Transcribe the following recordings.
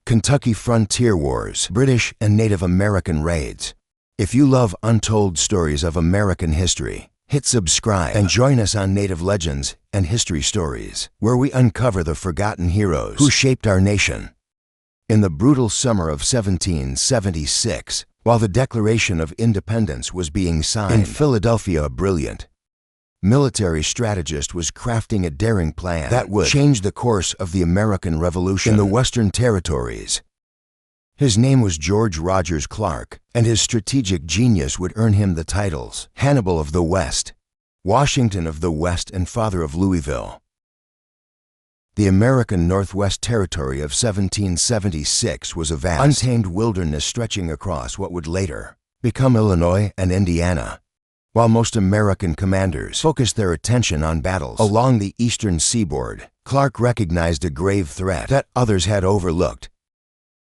Kentucky Frontier Wars, British and Native American raids. If you love untold stories of American history, hit subscribe and join us on Native Legends and History Stories, where we uncover the forgotten heroes who shaped our nation. In the brutal summer of 1776, while the Declaration of Independence was being signed in Philadelphia, a brilliant military strategist was crafting a daring plan that would change the course of the American Revolution in the Western Territories. His name was George Rogers Clark, and his strategic genius would earn him the titles Hannibal of the West, Washington of the West, and Father of Louisville. The American Northwest Territory of 1776 was a vast, untamed wilderness stretching across what would later become Illinois and Indiana. While most American commanders focused their attention on battles along the eastern seaboard, Clark recognized a grave threat that others had overlooked.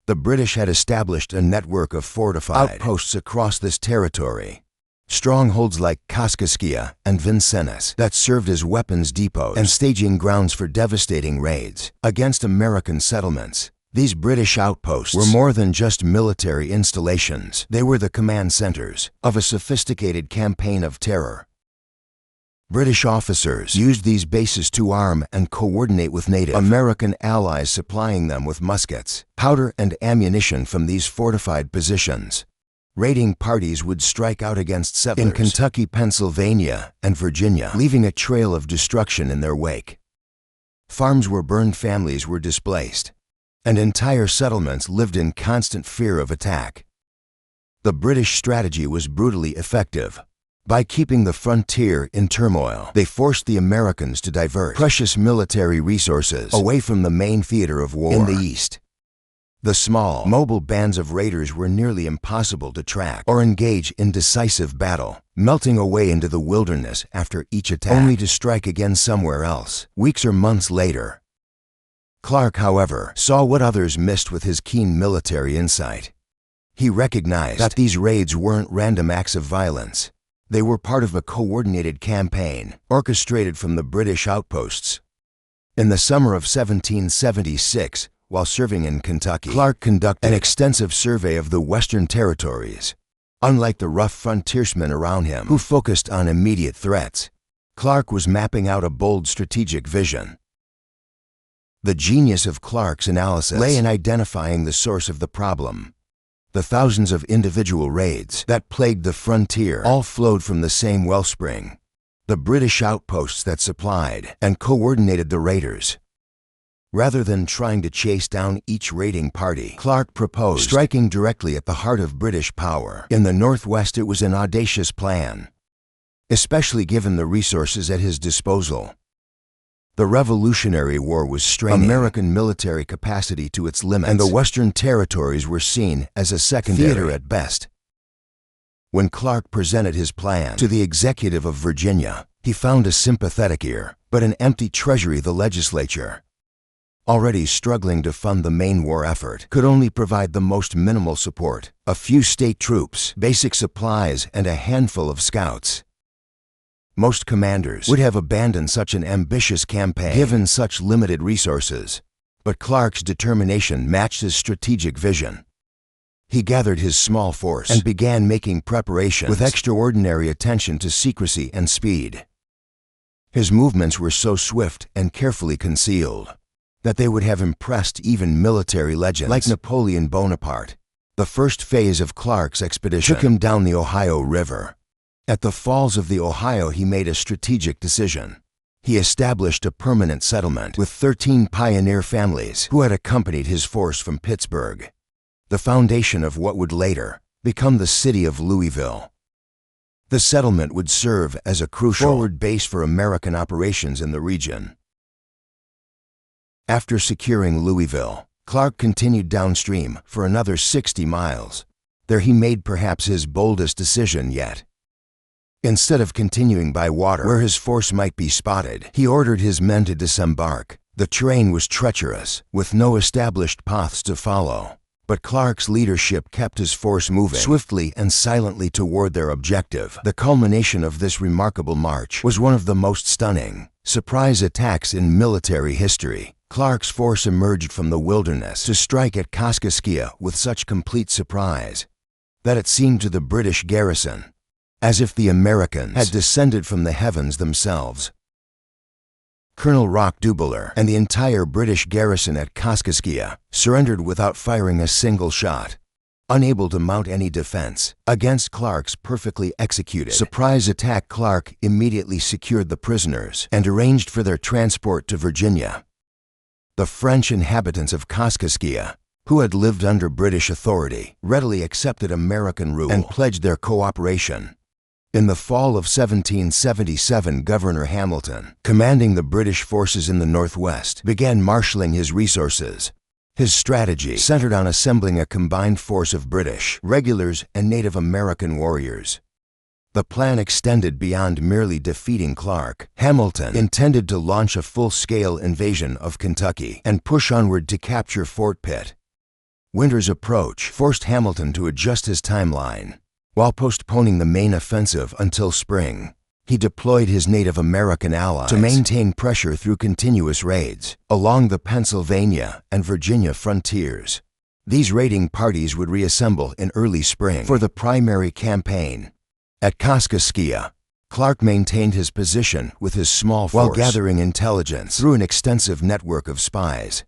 The British had established a network of fortified outposts across this territory, strongholds like Kaskaskia and Vincennes that served as weapons depots and staging grounds for devastating raids against American settlements. These British outposts were more than just military installations. They were the command centers of a sophisticated campaign of terror. British officers used these bases to arm and coordinate with Native American allies, supplying them with muskets, powder, and ammunition from these fortified positions. Raiding parties would strike out against settlers in Kentucky, Pennsylvania, and Virginia, leaving a trail of destruction in their wake. Farms were burned, families were displaced, and entire settlements lived in constant fear of attack. The British strategy was brutally effective. By keeping the frontier in turmoil, they forced the Americans to divert precious military resources away from the main theater of war in the east. The small, mobile bands of raiders were nearly impossible to track or engage in decisive battle, melting away into the wilderness after each attack, only to strike again somewhere else, weeks or months later. Clark, however, saw what others missed with his keen military insight. He recognized that these raids weren't random acts of violence. They were part of a coordinated campaign, orchestrated from the British outposts. In the summer of 1776, while serving in Kentucky, Clark conducted an extensive survey of the Western Territories. Unlike the rough frontiersmen around him, who focused on immediate threats, Clark was mapping out a bold strategic vision. The genius of Clark's analysis lay in identifying the source of the problem. The thousands of individual raids that plagued the frontier all flowed from the same wellspring: the British outposts that supplied and coordinated the raiders. Rather than trying to chase down each raiding party, Clark proposed striking directly at the heart of British power. In the Northwest, it was an audacious plan, especially given the resources at his disposal. The Revolutionary War was straining American military capacity to its limits, and the Western Territories were seen as a secondary theater at best. When Clark presented his plan to the executive of Virginia, he found a sympathetic ear, but an empty treasury. The legislature, already struggling to fund the main war effort, could only provide the most minimal support: a few state troops, basic supplies, and a handful of scouts. Most commanders would have abandoned such an ambitious campaign given such limited resources, but Clark's determination matched his strategic vision. He gathered his small force and began making preparations with extraordinary attention to secrecy and speed. His movements were so swift and carefully concealed that they would have impressed even military legends like Napoleon Bonaparte. The first phase of Clark's expedition took him down the Ohio River. At the falls of the Ohio, he made a strategic decision. He established a permanent settlement with 13 pioneer families who had accompanied his force from Pittsburgh, the foundation of what would later become the city of Louisville. The settlement would serve as a crucial forward base for American operations in the region. After securing Louisville, Clark continued downstream for another 60 miles. There he made perhaps his boldest decision yet. Instead of continuing by water where his force might be spotted, he ordered his men to disembark. The terrain was treacherous, with no established paths to follow, but Clark's leadership kept his force moving swiftly and silently toward their objective. The culmination of this remarkable march was one of the most stunning surprise attacks in military history. Clark's force emerged from the wilderness to strike at Kaskaskia with such complete surprise that it seemed to the British garrison as if the Americans had descended from the heavens themselves. Colonel Roch Dubuller and the entire British garrison at Kaskaskia surrendered without firing a single shot, unable to mount any defense against Clark's perfectly executed surprise attack. Clark immediately secured the prisoners and arranged for their transport to Virginia. The French inhabitants of Kaskaskia, who had lived under British authority, readily accepted American rule and pledged their cooperation. In the fall of 1777, Governor Hamilton, commanding the British forces in the Northwest, began marshalling his resources. His strategy centered on assembling a combined force of British regulars and Native American warriors. The plan extended beyond merely defeating Clark. Hamilton intended to launch a full-scale invasion of Kentucky and push onward to capture Fort Pitt. Winter's approach forced Hamilton to adjust his timeline. While postponing the main offensive until spring, he deployed his Native American allies to maintain pressure through continuous raids along the Pennsylvania and Virginia frontiers. These raiding parties would reassemble in early spring for the primary campaign. At Kaskaskia, Clark maintained his position with his small force while gathering intelligence through an extensive network of spies.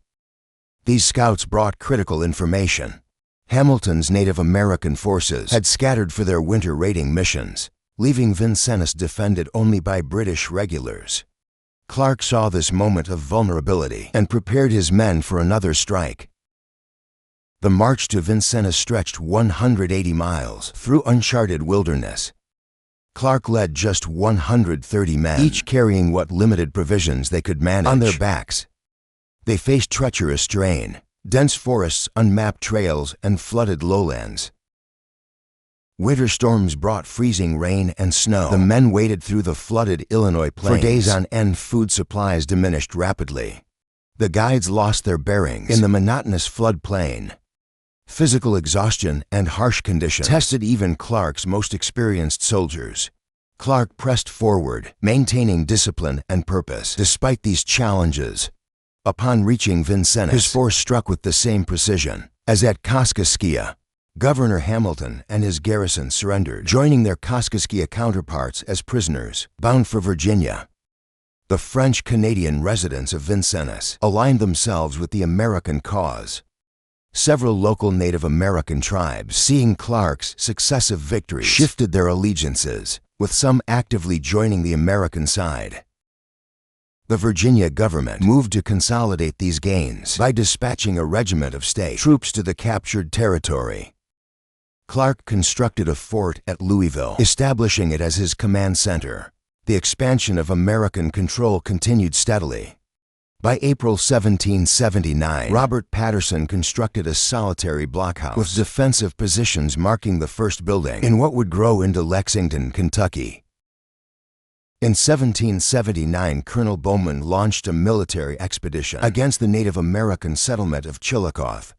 These scouts brought critical information. Hamilton's Native American forces had scattered for their winter raiding missions, leaving Vincennes defended only by British regulars. Clark saw this moment of vulnerability and prepared his men for another strike. The march to Vincennes stretched 180 miles through uncharted wilderness. Clark led just 130 men, each carrying what limited provisions they could manage on their backs. They faced treacherous terrain, dense forests, unmapped trails, and flooded lowlands. Winter storms brought freezing rain and snow. The men waded through the flooded Illinois plains. For days on end, food supplies diminished rapidly. The guides lost their bearings in the monotonous floodplain. Physical exhaustion and harsh conditions tested even Clark's most experienced soldiers. Clark pressed forward, maintaining discipline and purpose despite these challenges. Upon reaching Vincennes, his force struck with the same precision as at Kaskaskia. Governor Hamilton and his garrison surrendered, joining their Kaskaskia counterparts as prisoners, bound for Virginia. The French-Canadian residents of Vincennes aligned themselves with the American cause. Several local Native American tribes, seeing Clark's successive victories, shifted their allegiances, with some actively joining the American side. The Virginia government moved to consolidate these gains by dispatching a regiment of state troops to the captured territory. Clark constructed a fort at Louisville, establishing it as his command center. The expansion of American control continued steadily. By April 1779, Robert Patterson constructed a solitary blockhouse with defensive positions marking the first building in what would grow into Lexington, Kentucky. In 1779, Colonel Bowman launched a military expedition against the Native American settlement of Chillicothe.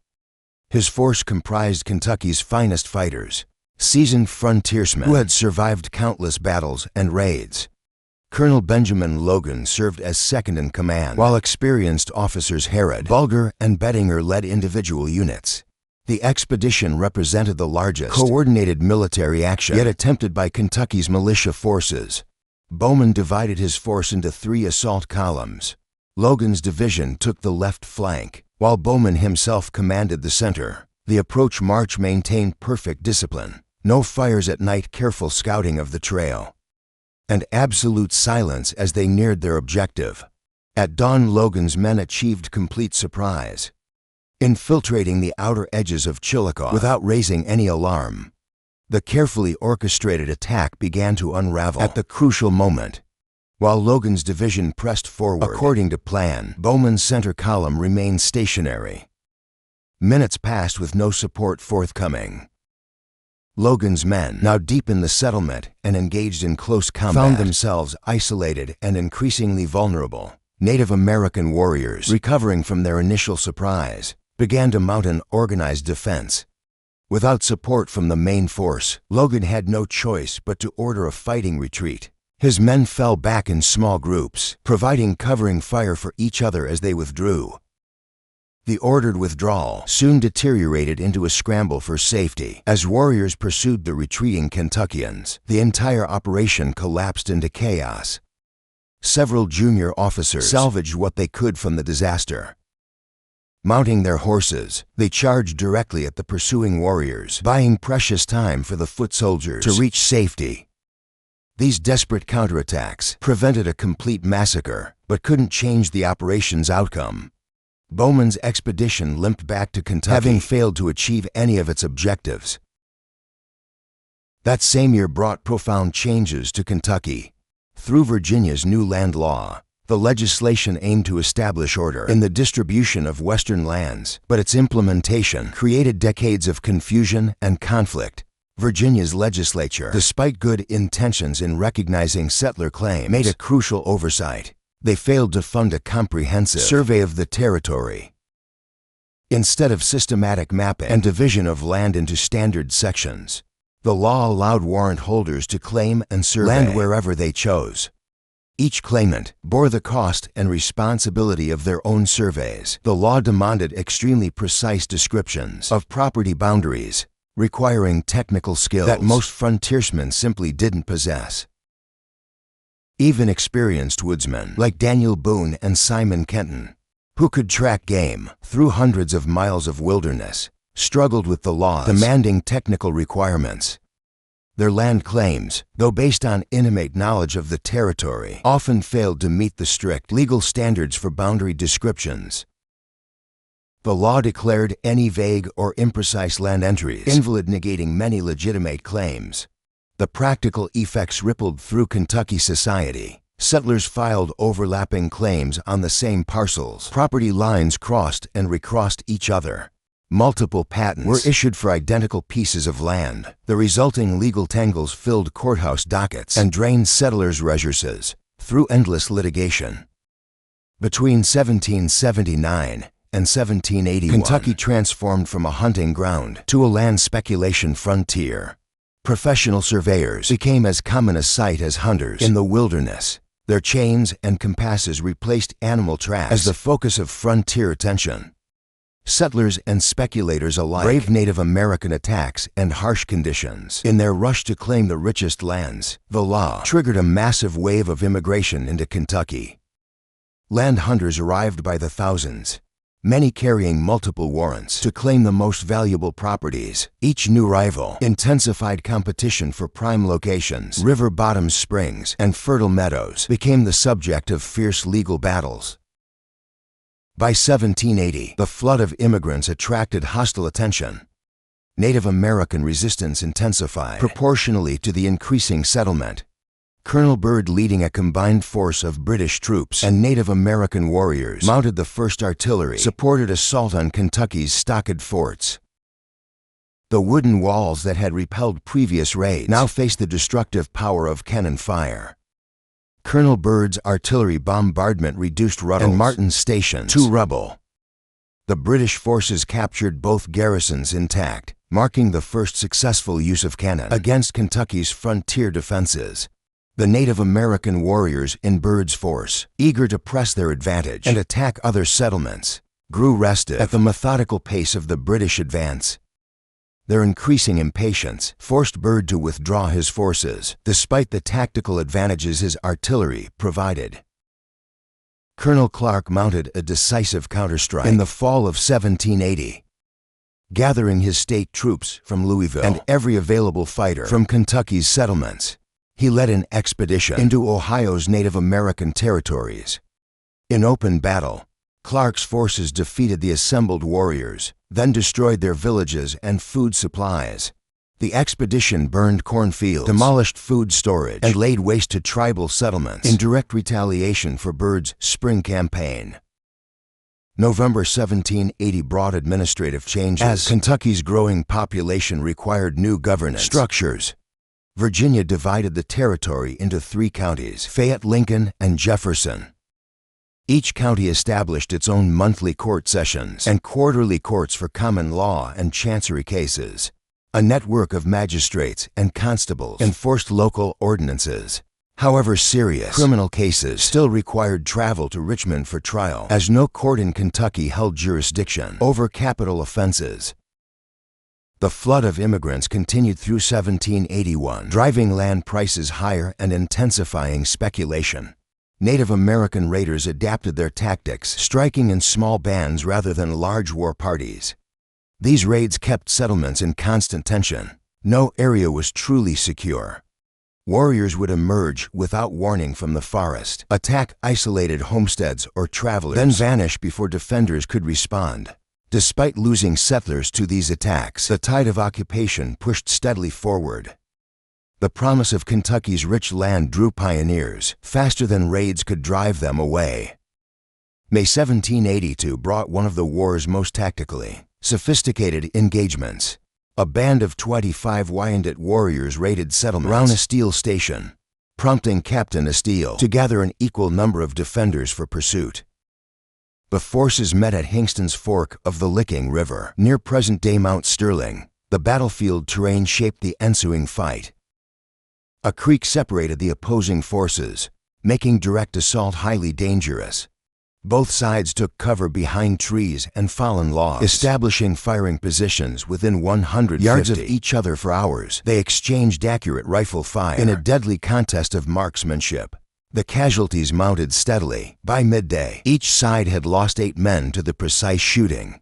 His force comprised Kentucky's finest fighters, seasoned frontiersmen who had survived countless battles and raids. Colonel Benjamin Logan served as second in command, while experienced officers Harrod, Bulger, and Bettinger led individual units. The expedition represented the largest coordinated military action yet attempted by Kentucky's militia forces. Bowman divided his force into 3 assault columns. Logan's division took the left flank, while Bowman himself commanded the center. The approach march maintained perfect discipline, no fires at night, careful scouting of the trail, and absolute silence as they neared their objective. At dawn, Logan's men achieved complete surprise, infiltrating the outer edges of Chillicothe without raising any alarm. The carefully orchestrated attack began to unravel at the crucial moment. While Logan's division pressed forward according to plan, Bowman's center column remained stationary. Minutes passed with no support forthcoming. Logan's men, now deep in the settlement and engaged in close combat, found themselves isolated and increasingly vulnerable. Native American warriors, recovering from their initial surprise, began to mount an organized defense. Without support from the main force, Logan had no choice but to order a fighting retreat. His men fell back in small groups, providing covering fire for each other as they withdrew. The ordered withdrawal soon deteriorated into a scramble for safety. As warriors pursued the retreating Kentuckians, the entire operation collapsed into chaos. Several junior officers salvaged what they could from the disaster. Mounting their horses, they charged directly at the pursuing warriors, buying precious time for the foot soldiers to reach safety. These desperate counterattacks prevented a complete massacre, but couldn't change the operation's outcome. Bowman's expedition limped back to Kentucky, having failed to achieve any of its objectives. That same year brought profound changes to Kentucky. Through Virginia's new land law, the legislation aimed to establish order in the distribution of Western lands, but its implementation created decades of confusion and conflict. Virginia's legislature, despite good intentions in recognizing settler claims, made a crucial oversight. They failed to fund a comprehensive survey of the territory. Instead of systematic mapping and division of land into standard sections, the law allowed warrant holders to claim and survey land wherever they chose. Each claimant bore the cost and responsibility of their own surveys. The law demanded extremely precise descriptions of property boundaries, requiring technical skills that most frontiersmen simply didn't possess. Even experienced woodsmen like Daniel Boone and Simon Kenton, who could track game through hundreds of miles of wilderness, struggled with the laws demanding technical requirements. Their land claims, though based on intimate knowledge of the territory, often failed to meet the strict legal standards for boundary descriptions. The law declared any vague or imprecise land entries invalid, negating many legitimate claims. The practical effects rippled through Kentucky society. Settlers filed overlapping claims on the same parcels. Property lines crossed and recrossed each other. Multiple patents were issued for identical pieces of land. The resulting legal tangles filled courthouse dockets and drained settlers' resources through endless litigation. Between 1779 and 1781, Kentucky transformed from a hunting ground to a land speculation frontier. Professional surveyors became as common a sight as hunters in the wilderness. Their chains and compasses replaced animal tracks as the focus of frontier attention. Settlers and speculators alike braved Native American attacks and harsh conditions. In their rush to claim the richest lands, the law triggered a massive wave of immigration into Kentucky. Land hunters arrived by the thousands, many carrying multiple warrants to claim the most valuable properties. Each new arrival intensified competition for prime locations. River bottoms, springs, and fertile meadows became the subject of fierce legal battles. By 1780, the flood of immigrants attracted hostile attention. Native American resistance intensified proportionally to the increasing settlement. Colonel Byrd, leading a combined force of British troops and Native American warriors, mounted the 1st Artillery, supported assault on Kentucky's stockade forts. The wooden walls that had repelled previous raids now faced the destructive power of cannon fire. Colonel Byrd's artillery bombardment reduced Ruddle's and Martin's stations to rubble. The British forces captured both garrisons intact, marking the first successful use of cannon against Kentucky's frontier defenses. The Native American warriors in Byrd's force, eager to press their advantage and attack other settlements, grew restive at the methodical pace of the British advance. Their increasing impatience forced Byrd to withdraw his forces, despite the tactical advantages his artillery provided. Colonel Clark mounted a decisive counterstrike in the fall of 1780. Gathering his state troops from Louisville and every available fighter from Kentucky's settlements, he led an expedition into Ohio's Native American territories. In open battle, Clark's forces defeated the assembled warriors, then destroyed their villages and food supplies. The expedition burned cornfields, demolished food storage, and laid waste to tribal settlements in direct retaliation for Byrd's spring campaign. November 1780 brought administrative changes as Kentucky's growing population required new governance structures. Virginia divided the territory into 3 counties, Fayette, Lincoln, and Jefferson. Each county established its own monthly court sessions and quarterly courts for common law and chancery cases. A network of magistrates and constables enforced local ordinances. However, serious criminal cases still required travel to Richmond for trial, as no court in Kentucky held jurisdiction over capital offenses. The flood of immigrants continued through 1781, driving land prices higher and intensifying speculation. Native American raiders adapted their tactics, striking in small bands rather than large war parties. These raids kept settlements in constant tension. No area was truly secure. Warriors would emerge without warning from the forest, attack isolated homesteads or travelers, then vanish before defenders could respond. Despite losing settlers to these attacks, the tide of occupation pushed steadily forward. The promise of Kentucky's rich land drew pioneers, faster than raids could drive them away. May 1782 brought one of the war's most tactically sophisticated engagements. A band of 25 Wyandot warriors raided settlements around Estill Station, prompting Captain Estill to gather an equal number of defenders for pursuit. The forces met at Hingston's Fork of the Licking River, near present-day Mount Sterling. The battlefield terrain shaped the ensuing fight. A creek separated the opposing forces, making direct assault highly dangerous. Both sides took cover behind trees and fallen logs, establishing firing positions within 150 yards of each other for hours. They exchanged accurate rifle fire in a deadly contest of marksmanship. The casualties mounted steadily. By midday, each side had lost 8 men to the precise shooting.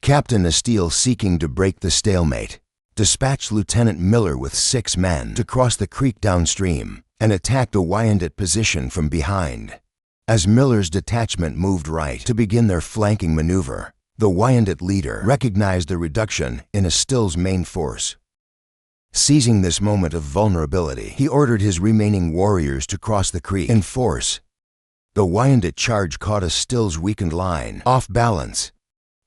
Captain Estill, seeking to break the stalemate, dispatched Lieutenant Miller with 6 men to cross the creek downstream and attack the Wyandot position from behind. As Miller's detachment moved right to begin their flanking maneuver, the Wyandot leader recognized the reduction in Estill's main force. Seizing this moment of vulnerability, he ordered his remaining warriors to cross the creek in force. The Wyandot charge caught Estill's weakened line off balance,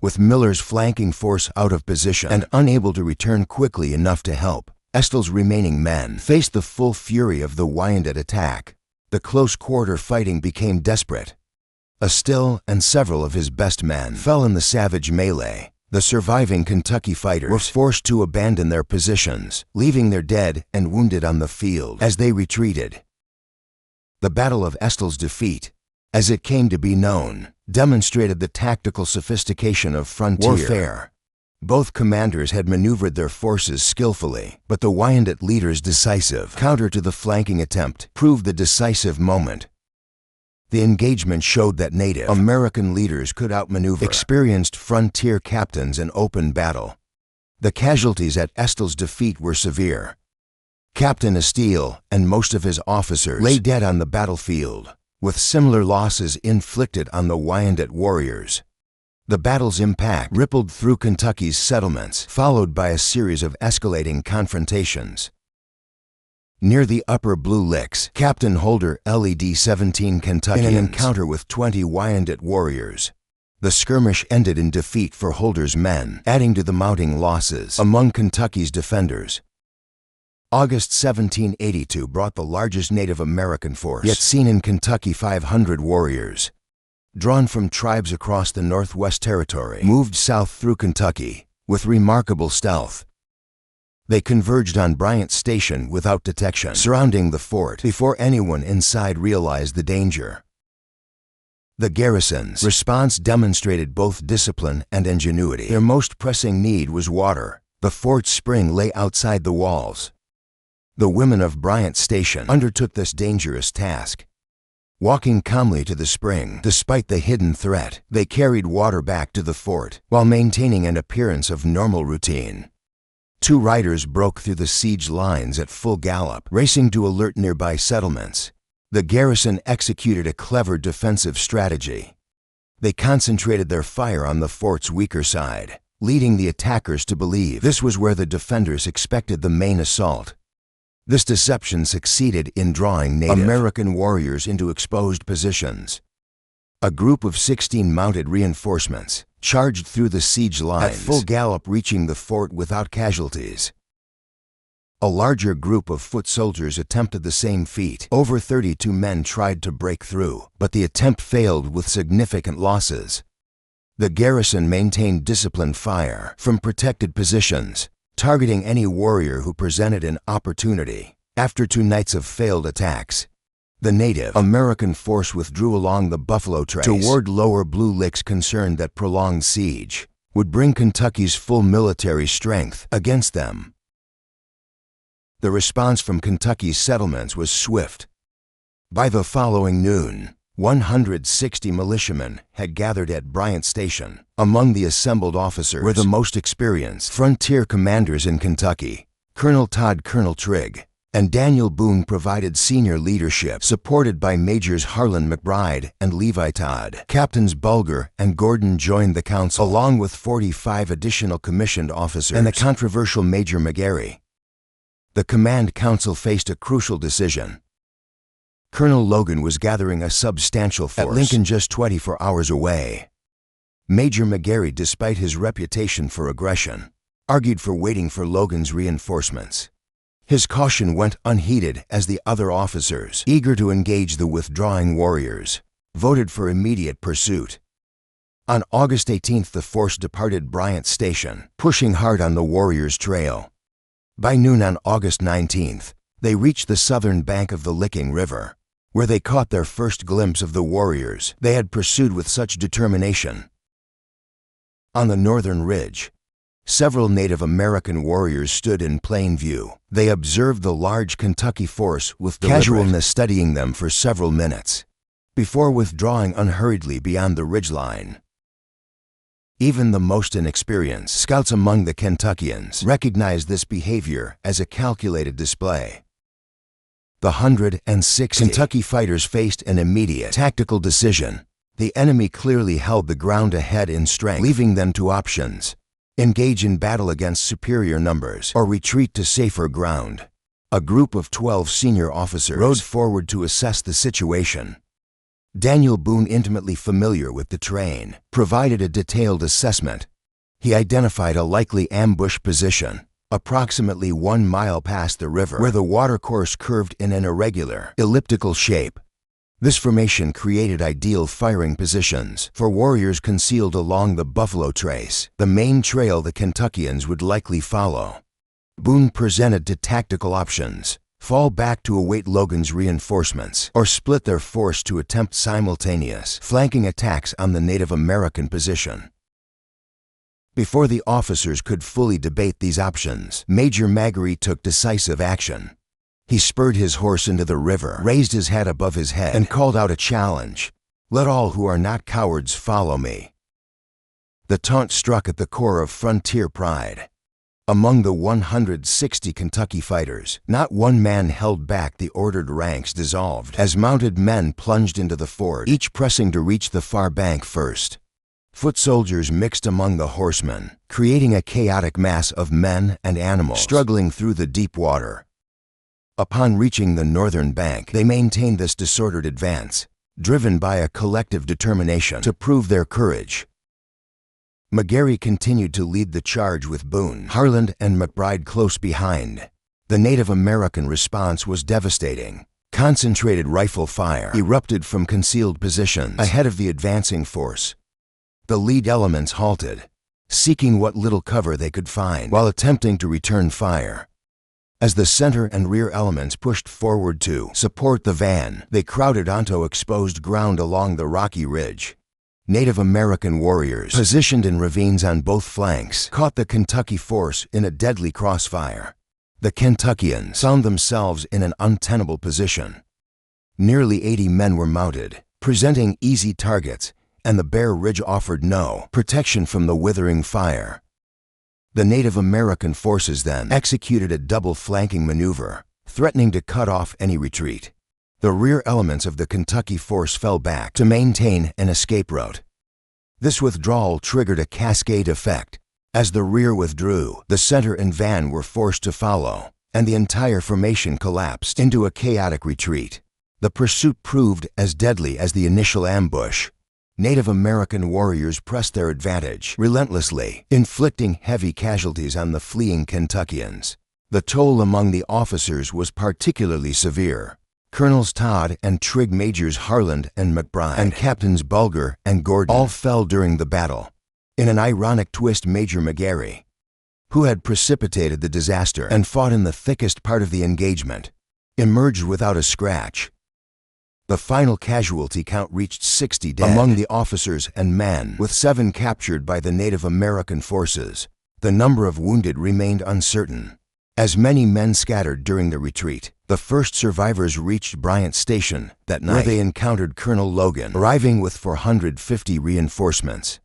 with Miller's flanking force out of position and unable to return quickly enough to help. Estill's remaining men faced the full fury of the Wyandot attack. The close-quarter fighting became desperate. Estill and several of his best men fell in the savage melee. The surviving Kentucky fighters were forced to abandon their positions, leaving their dead and wounded on the field as they retreated. The Battle of Estill's defeat, as it came to be known, demonstrated the tactical sophistication of frontier warfare. Both commanders had maneuvered their forces skillfully, but the Wyandot leader's decisive counter to the flanking attempt proved the decisive moment. The engagement showed that Native American leaders could outmaneuver experienced frontier captains in open battle. The casualties at Estill's defeat were severe. Captain Estill and most of his officers lay dead on the battlefield, with similar losses inflicted on the Wyandot warriors. The battle's impact rippled through Kentucky's settlements, followed by a series of escalating confrontations. Near the Upper Blue Licks, Captain Holder led 17 Kentuckians in an encounter with 20 Wyandot warriors. The skirmish ended in defeat for Holder's men, adding to the mounting losses among Kentucky's defenders. August 1782 brought the largest Native American force yet seen in Kentucky. 500 warriors, drawn from tribes across the Northwest Territory, moved south through Kentucky with remarkable stealth. They converged on Bryant Station without detection, surrounding the fort before anyone inside realized the danger. The garrison's response demonstrated both discipline and ingenuity. Their most pressing need was water. The fort's spring lay outside the walls. The women of Bryant Station undertook this dangerous task. Walking calmly to the spring, despite the hidden threat, they carried water back to the fort while maintaining an appearance of normal routine. 2 riders broke through the siege lines at full gallop, racing to alert nearby settlements. The garrison executed a clever defensive strategy. They concentrated their fire on the fort's weaker side, leading the attackers to believe this was where the defenders expected the main assault. This deception succeeded in drawing Native American warriors into exposed positions. A group of 16 mounted reinforcements charged through the siege lines at full gallop, reaching the fort without casualties. A larger group of foot soldiers attempted the same feat. Over 32 men tried to break through, but the attempt failed with significant losses. The garrison maintained disciplined fire from protected positions, targeting any warrior who presented an opportunity. After 2 nights of failed attacks, the Native American force withdrew along the Buffalo Trace toward Lower Blue Licks, concerned that prolonged siege would bring Kentucky's full military strength against them. The response from Kentucky's settlements was swift. By the following noon, 160 militiamen had gathered at Bryant Station. Among the assembled officers were the most experienced frontier commanders in Kentucky. Colonel Todd, Colonel Trigg, and Daniel Boone provided senior leadership, supported by Majors Harlan McBride and Levi Todd. Captains Bulger and Gordon joined the council, along with 45 additional commissioned officers and the controversial Major McGarry. The command council faced a crucial decision. Colonel Logan was gathering a substantial force at Lincoln, just 24 hours away. Major McGarry, despite his reputation for aggression, argued for waiting for Logan's reinforcements. His caution went unheeded as the other officers, eager to engage the withdrawing warriors, voted for immediate pursuit. On August 18th, the force departed Bryant Station, pushing hard on the warriors' trail. By noon on August 19th, they reached the southern bank of the Licking River, where they caught their first glimpse of the warriors they had pursued with such determination. On the northern ridge, several Native American warriors stood in plain view. They observed the large Kentucky force with casualness, studying them for several minutes, before withdrawing unhurriedly beyond the ridgeline. Even the most inexperienced scouts among the Kentuckians recognized this behavior as a calculated display. The 160 Kentucky fighters faced an immediate tactical decision. The enemy clearly held the ground ahead in strength, leaving them two options: engage in battle against superior numbers or retreat to safer ground. A group of 12 senior officers rode forward to assess the situation. Daniel Boone, intimately familiar with the terrain, provided a detailed assessment. He identified a likely ambush position, approximately 1 mile past the river, where the watercourse curved in an irregular, elliptical shape. This formation created ideal firing positions for warriors concealed along the Buffalo Trace, the main trail the Kentuckians would likely follow. Boone presented two tactical options: fall back to await Logan's reinforcements, or split their force to attempt simultaneous flanking attacks on the Native American position. Before the officers could fully debate these options, Major McGarry took decisive action. He spurred his horse into the river, raised his hat above his head, and called out a challenge: "Let all who are not cowards follow me." The taunt struck at the core of frontier pride. Among the 160 Kentucky fighters, not one man held back. The ordered ranks dissolved as mounted men plunged into the ford, each pressing to reach the far bank first. Foot soldiers mixed among the horsemen, creating a chaotic mass of men and animals struggling through the deep water. Upon reaching the northern bank, they maintained this disordered advance, driven by a collective determination to prove their courage. McGarry continued to lead the charge with Boone, Harlan, and McBride close behind. The Native American response was devastating. Concentrated rifle fire erupted from concealed positions ahead of the advancing force. The lead elements halted, seeking what little cover they could find while attempting to return fire. As the center and rear elements pushed forward to support the van, they crowded onto exposed ground along the rocky ridge. Native American warriors, positioned in ravines on both flanks, caught the Kentucky force in a deadly crossfire. The Kentuckians found themselves in an untenable position. Nearly 80 men were mounted, presenting easy targets, and the bare ridge offered no protection from the withering fire. The Native American forces then executed a double flanking maneuver, threatening to cut off any retreat. The rear elements of the Kentucky force fell back to maintain an escape route. This withdrawal triggered a cascade effect. As the rear withdrew, the center and van were forced to follow, and the entire formation collapsed into a chaotic retreat. The pursuit proved as deadly as the initial ambush. Native American warriors pressed their advantage relentlessly, inflicting heavy casualties on the fleeing Kentuckians. The toll among the officers was particularly severe. Colonels Todd and Trigg, Majors Harlan and McBride, and Captains Bulger and Gordon all fell during the battle. In an ironic twist, Major McGarry, who had precipitated the disaster and fought in the thickest part of the engagement, emerged without a scratch. The final casualty count reached 60 dead among the officers and men, with 7 captured by the Native American forces. The number of wounded remained uncertain. As many men scattered during the retreat, the first survivors reached Bryant Station that night, where they encountered Colonel Logan, arriving with 450 reinforcements.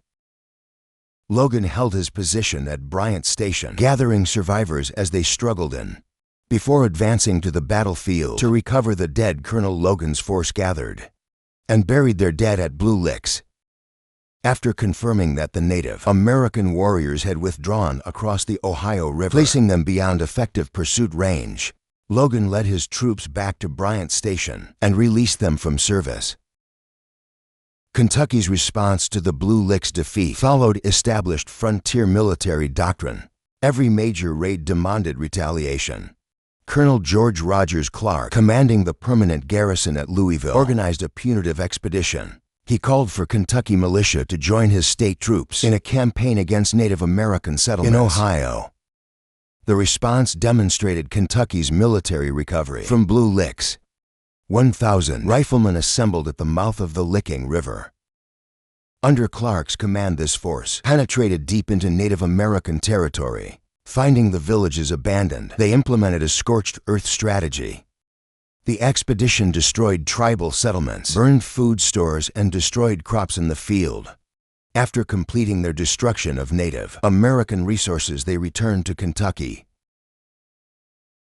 Logan held his position at Bryant Station, gathering survivors as they struggled in. Before advancing to the battlefield to recover the dead, Colonel Logan's force gathered and buried their dead at Blue Licks. After confirming that the Native American warriors had withdrawn across the Ohio River, placing them beyond effective pursuit range, Logan led his troops back to Bryant Station and released them from service. Kentucky's response to the Blue Licks defeat followed established frontier military doctrine. Every major raid demanded retaliation. Colonel George Rogers Clark, commanding the permanent garrison at Louisville, organized a punitive expedition. He called for Kentucky militia to join his state troops in a campaign against Native American settlements in Ohio. The response demonstrated Kentucky's military recovery from Blue Licks. 1,000 riflemen assembled at the mouth of the Licking River. Under Clark's command, this force penetrated deep into Native American territory. Finding the villages abandoned, they implemented a scorched earth strategy. The expedition destroyed tribal settlements, burned food stores, and destroyed crops in the field. After completing their destruction of Native American resources, they returned to Kentucky.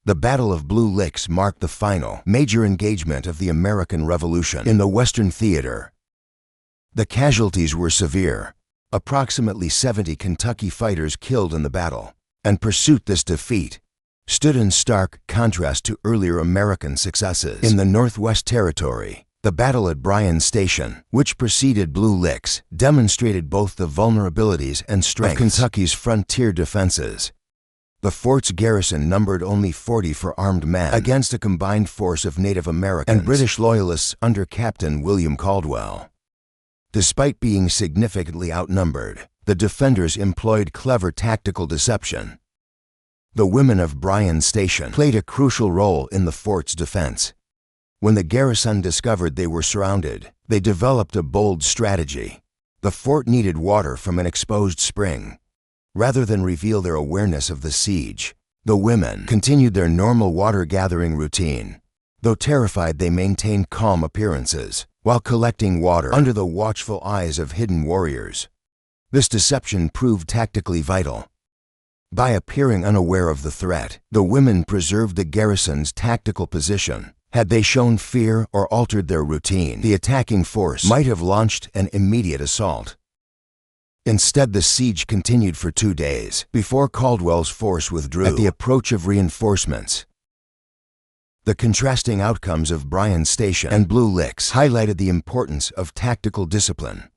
The Battle of Blue Licks marked the final major engagement of the American Revolution in the Western Theater. The casualties were severe. Approximately 70 Kentucky fighters killed in the battle, and this defeat stood in stark contrast to earlier American successes. In the Northwest Territory, the battle at Bryan Station, which preceded Blue Licks, demonstrated both the vulnerabilities and strengths of Kentucky's frontier defenses. The fort's garrison numbered only 40 armed men against a combined force of Native Americans and British Loyalists under Captain William Caldwell. Despite being significantly outnumbered, the defenders employed clever tactical deception. The women of Bryan Station played a crucial role in the fort's defense. When the garrison discovered they were surrounded, they developed a bold strategy. The fort needed water from an exposed spring. Rather than reveal their awareness of the siege, the women continued their normal water-gathering routine. Though terrified, they maintained calm appearances while collecting water under the watchful eyes of hidden warriors. This deception proved tactically vital. By appearing unaware of the threat, the women preserved the garrison's tactical position. Had they shown fear or altered their routine, the attacking force might have launched an immediate assault. Instead, the siege continued for 2 days before Caldwell's force withdrew at the approach of reinforcements. The contrasting outcomes of Bryan Station and Blue Licks highlighted the importance of tactical discipline.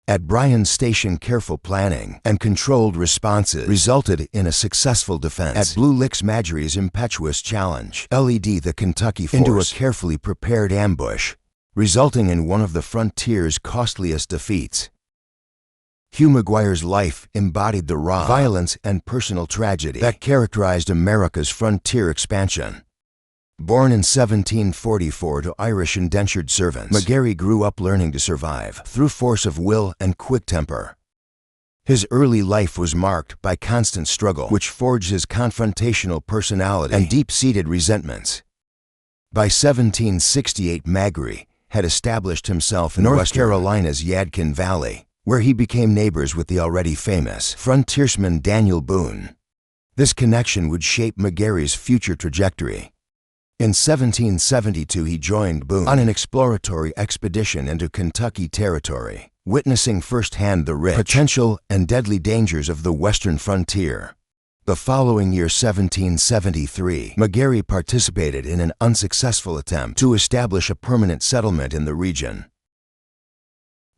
At Bryan Station, careful planning and controlled responses resulted in a successful defense. At Blue Licks, Marjorie's impetuous challenge led the Kentucky force into a carefully prepared ambush, resulting in one of the frontier's costliest defeats. Hugh McGuire's life embodied the raw violence and personal tragedy that characterized America's frontier expansion. Born in 1744 to Irish indentured servants, McGuire grew up learning to survive through force of will and quick temper. His early life was marked by constant struggle, which forged his confrontational personality and deep-seated resentments. By 1768, McGuire had established himself in North Carolina's Yadkin Valley, where he became neighbors with the already famous frontiersman Daniel Boone. This connection would shape McGuire's future trajectory. In 1772, he joined Boone on an exploratory expedition into Kentucky territory, witnessing firsthand the rich potential and deadly dangers of the western frontier. The following year, 1773, McGuire participated in an unsuccessful attempt to establish a permanent settlement in the region.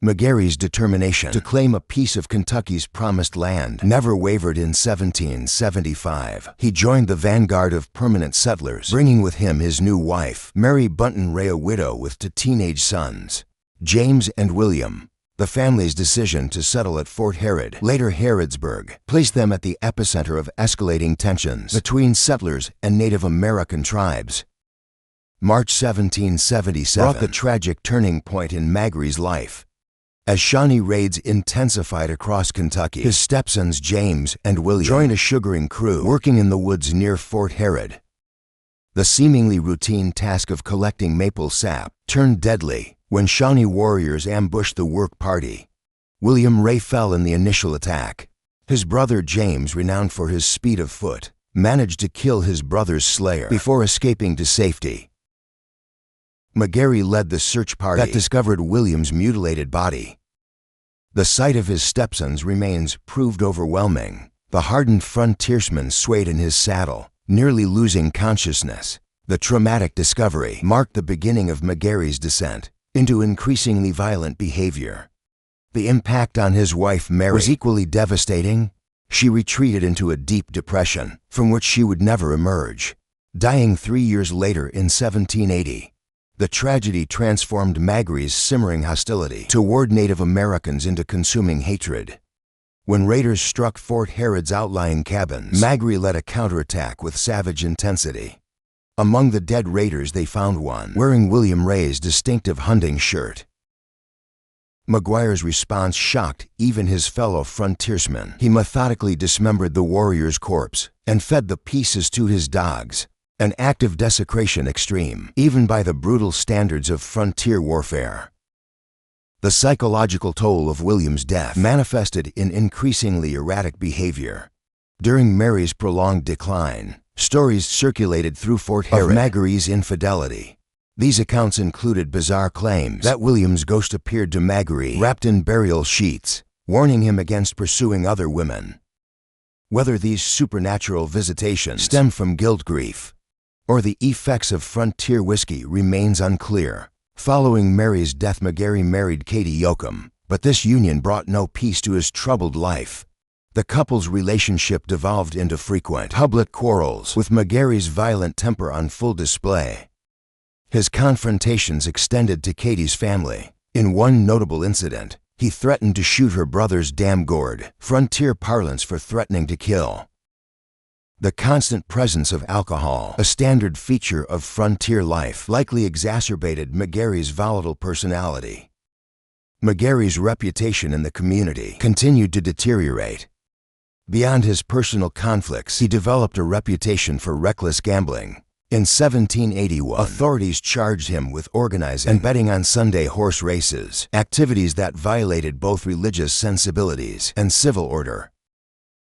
McGuire's determination to claim a piece of Kentucky's promised land never wavered. In 1775, he joined the vanguard of permanent settlers, bringing with him his new wife, Mary Bunton Ray, a widow with 2 teenage sons, James and William. The family's decision to settle at Fort Harrod, later Harrodsburg, placed them at the epicenter of escalating tensions between settlers and Native American tribes. March 1777, brought the tragic turning point in Magri's life. As Shawnee raids intensified across Kentucky, his stepsons James and William joined a sugaring crew working in the woods near Fort Herod. The seemingly routine task of collecting maple sap turned deadly when Shawnee warriors ambushed the work party. William Ray fell in the initial attack. His brother James, renowned for his speed of foot, managed to kill his brother's slayer before escaping to safety. McGarry led the search party that discovered William's mutilated body. The sight of his stepson's remains proved overwhelming. The hardened frontiersman swayed in his saddle, nearly losing consciousness. The traumatic discovery marked the beginning of McGarry's descent into increasingly violent behavior. The impact on his wife Mary was equally devastating. She retreated into a deep depression from which she would never emerge, dying 3 years later in 1780. The tragedy transformed Magri's simmering hostility toward Native Americans into consuming hatred. When raiders struck Fort Herod's outlying cabins, Magri led a counterattack with savage intensity. Among the dead raiders they found one wearing William Ray's distinctive hunting shirt. McGuire's response shocked even his fellow frontiersmen. He methodically dismembered the warrior's corpse and fed the pieces to his dogs, an act of desecration extreme, even by the brutal standards of frontier warfare. The psychological toll of William's death manifested in increasingly erratic behavior. During Mary's prolonged decline, stories circulated through Fort Herod of Magri's infidelity. These accounts included bizarre claims that William's ghost appeared to Magri wrapped in burial sheets, warning him against pursuing other women. Whether these supernatural visitations stem from guilt grief or the effects of frontier whiskey remains unclear. Following Mary's death, McGarry married Katie Yoakum, but this union brought no peace to his troubled life. The couple's relationship devolved into frequent public quarrels, with McGarry's violent temper on full display. His confrontations extended to Katie's family. In one notable incident, he threatened to shoot her brother's dam gourd, frontier parlance for threatening to kill. The constant presence of alcohol, a standard feature of frontier life, likely exacerbated McGarry's volatile personality. McGarry's reputation in the community continued to deteriorate. Beyond his personal conflicts, he developed a reputation for reckless gambling. In 1781, authorities charged him with organizing and betting on Sunday horse races, activities that violated both religious sensibilities and civil order.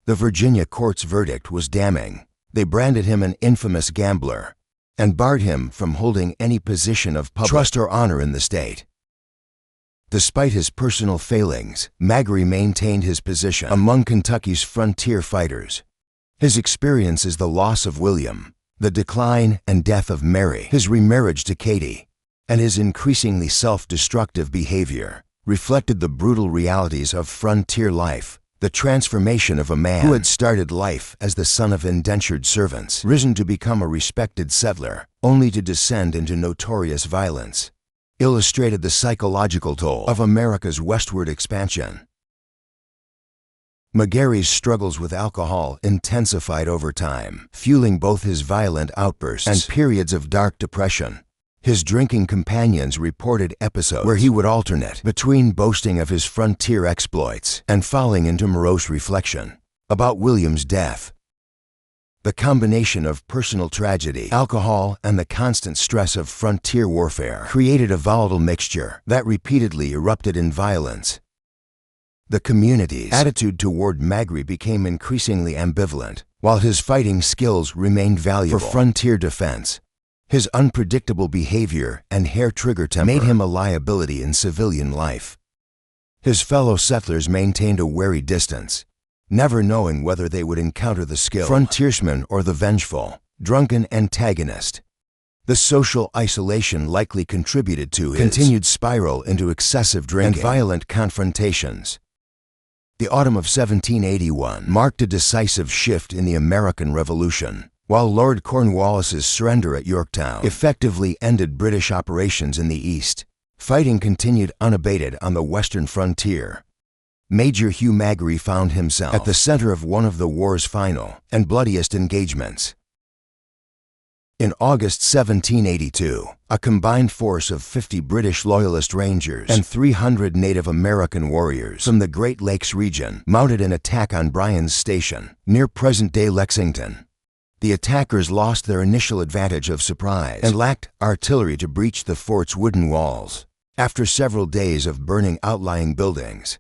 The Virginia court's verdict was damning. They branded him an infamous gambler and barred him from holding any position of public trust or honor in the state. Despite his personal failings, Magri maintained his position among Kentucky's frontier fighters. His experiences, the loss of William, the decline and death of Mary, his remarriage to Katie, and his increasingly self-destructive behavior, reflected the brutal realities of frontier life. The transformation of a man who had started life as the son of indentured servants, risen to become a respected settler, only to descend into notorious violence, illustrated the psychological toll of America's westward expansion. McGarry's struggles with alcohol intensified over time, fueling both his violent outbursts and periods of dark depression. His drinking companions reported episodes where he would alternate between boasting of his frontier exploits and falling into morose reflection about William's death. The combination of personal tragedy, alcohol, and the constant stress of frontier warfare created a volatile mixture that repeatedly erupted in violence. The community's attitude toward Magri became increasingly ambivalent, while his fighting skills remained valuable for frontier defense. His unpredictable behavior and hair-trigger temper made him a liability in civilian life. His fellow settlers maintained a wary distance, never knowing whether they would encounter the skilled frontiersman or the vengeful, drunken antagonist. The social isolation likely contributed to his continued spiral into excessive drinking and violent confrontations. The autumn of 1781 marked a decisive shift in the American Revolution. While Lord Cornwallis's surrender at Yorktown effectively ended British operations in the East, fighting continued unabated on the western frontier. Major Hugh Magri found himself at the center of one of the war's final and bloodiest engagements. In August 1782, a combined force of 50 British Loyalist Rangers and 300 Native American warriors from the Great Lakes region mounted an attack on Bryan's Station, near present-day Lexington. The attackers lost their initial advantage of surprise and lacked artillery to breach the fort's wooden walls. After several days of burning outlying buildings,